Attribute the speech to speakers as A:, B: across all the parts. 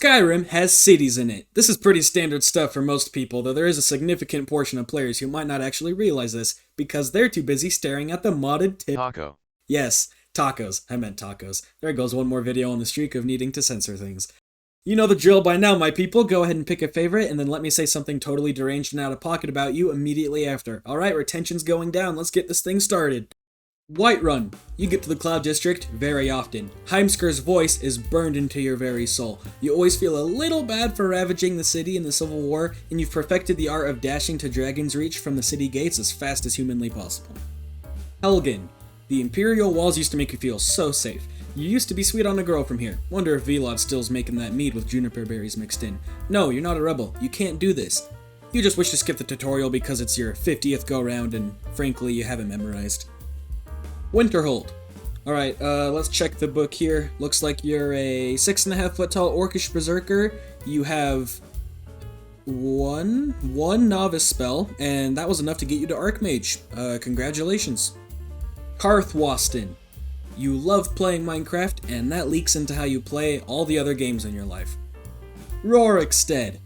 A: Skyrim has cities in it. This is pretty standard stuff for most people, though there is a significant portion of players who might not actually realize this, because they're too busy staring at the modded
B: Taco.
A: Yes, tacos. I meant tacos. There goes one more video on the streak of needing to censor things. You know the drill by now, my people. Go ahead and pick a favorite, and then let me say something totally deranged and out of pocket about you immediately after. Alright, retention's going down. Let's get this thing started. Whiterun. You get to the Cloud District very often. Heimskir's voice is burned into your very soul. You always feel a little bad for ravaging the city in the Civil War, and you've perfected the art of dashing to Dragon's Reach from the city gates as fast as humanly possible. Helgen. The Imperial walls used to make you feel so safe. You used to be sweet on a girl from here. Wonder if Velod still's making that mead with juniper berries mixed in. No, you're not a rebel. You can't do this. You just wish to skip the tutorial because it's your 50th go-round and, frankly, you haven't memorized. Winterhold. Alright, let's check the book here. Looks like you're a 6.5 foot tall orcish berserker. You have one novice spell, and that was enough to get you to Archmage. Congratulations. Karthwasten. You love playing Minecraft, and that leaks into how you play all the other games in your life. Rorikstead.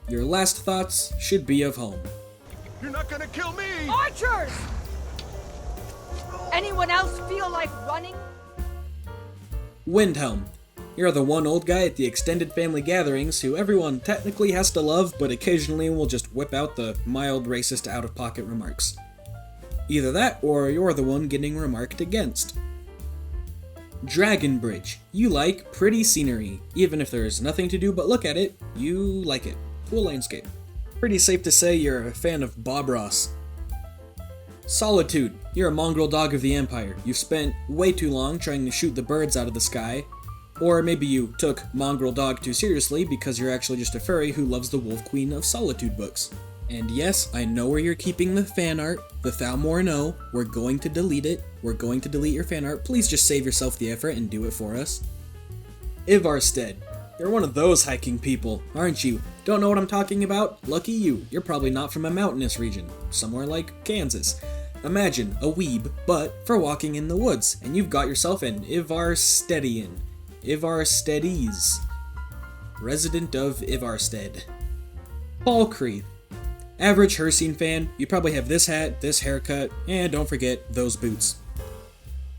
A: Your last thoughts should be of home.
C: You're not gonna kill me!
D: Archers! Anyone else feel like running?
A: Windhelm. You're the one old guy at the extended family gatherings who everyone technically has to love, but occasionally will just whip out the mild racist out-of-pocket remarks. Either that, or you're the one getting remarked against. Dragonbridge. You like pretty scenery. Even if there's nothing to do but look at it, you like it. Cool landscape. Pretty safe to say you're a fan of Bob Ross. Solitude. You're a mongrel dog of the Empire. You've spent way too long trying to shoot the birds out of the sky. Or maybe you took mongrel dog too seriously because you're actually just a furry who loves the Wolf Queen of Solitude books. And yes, I know where you're keeping the fan art, the Thalmor no. We're going to delete it. We're going to delete your fan art. Please just save yourself the effort and do it for us. Ivarstead. You're one of those hiking people, aren't you? Don't know what I'm talking about? Lucky you. You're probably not from a mountainous region. Somewhere like Kansas. Imagine a weeb, but for walking in the woods, and you've got yourself an Ivarsteadian. Ivarsteades. Resident of Ivarstead. Falkreath. Average Hircine fan, you probably have this hat, this haircut, and don't forget those boots.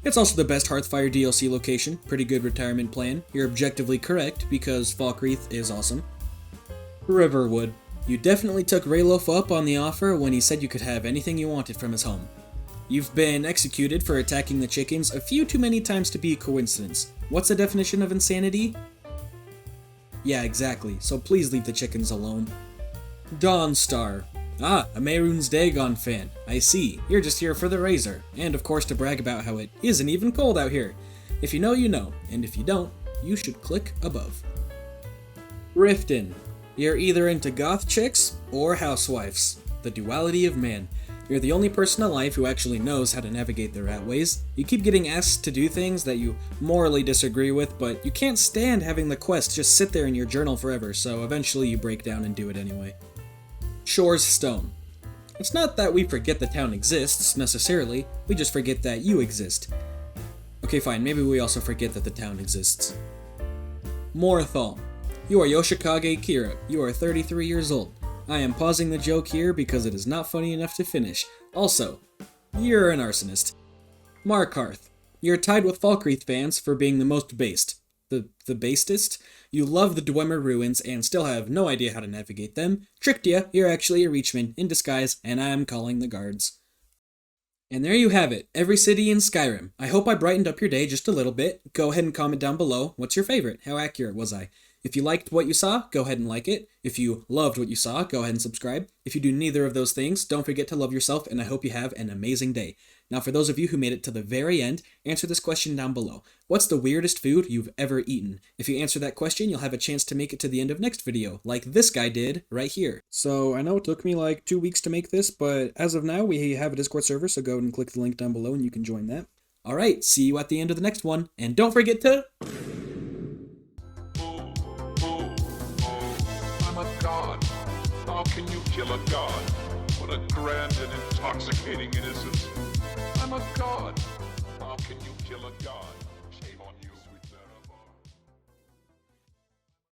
A: It's also the best Hearthfire DLC location, pretty good retirement plan. You're objectively correct, because Falkreath is awesome. Riverwood. You definitely took Raylof up on the offer when he said you could have anything you wanted from his home. You've been executed for attacking the chickens a few too many times to be a coincidence. What's the definition of insanity? Yeah, exactly, so please leave the chickens alone. Dawnstar. Ah, a Mehrunes Dagon fan. I see. You're just here for the razor, and of course to brag about how it isn't even cold out here. If you know, you know, and if you don't, you should click above. Riften. You're either into goth chicks or housewives. The duality of man. You're the only person alive who actually knows how to navigate the rat ways. You keep getting asked to do things that you morally disagree with, but you can't stand having the quest just sit there in your journal forever, so eventually you break down and do it anyway. Shore's Stone. It's not that we forget the town exists, necessarily, we just forget that you exist. Okay fine, maybe we also forget that the town exists. Morthal. You are Yoshikage Kira. You are 33 years old. I am pausing the joke here because it is not funny enough to finish. Also, you're an arsonist. Markarth. You're tied with Falkreath fans for being the most based. The bastest? You love the Dwemer ruins and still have no idea how to navigate them. Tricked ya, you're actually a Reachman in disguise, and I am calling the guards. And there you have it, every city in Skyrim. I hope I brightened up your day just a little bit. Go ahead and comment down below. What's your favorite? How accurate was I? If you liked what you saw, go ahead and like it. If you loved what you saw, go ahead and subscribe. If you do neither of those things, don't forget to love yourself, and I hope you have an amazing day. Now, for those of you who made it to the very end, answer this question down below. What's the weirdest food you've ever eaten? If you answer that question, you'll have a chance to make it to the end of next video, like this guy did right here. So, I know it took me like 2 weeks to make this, but as of now, we have a Discord server, so go ahead and click the link down below and you can join that. Alright, see you at the end of the next one, and don't forget to...
C: I'm a god. How can you kill a god? What a grand and intoxicating innocence. I'm a god. How can you kill a god?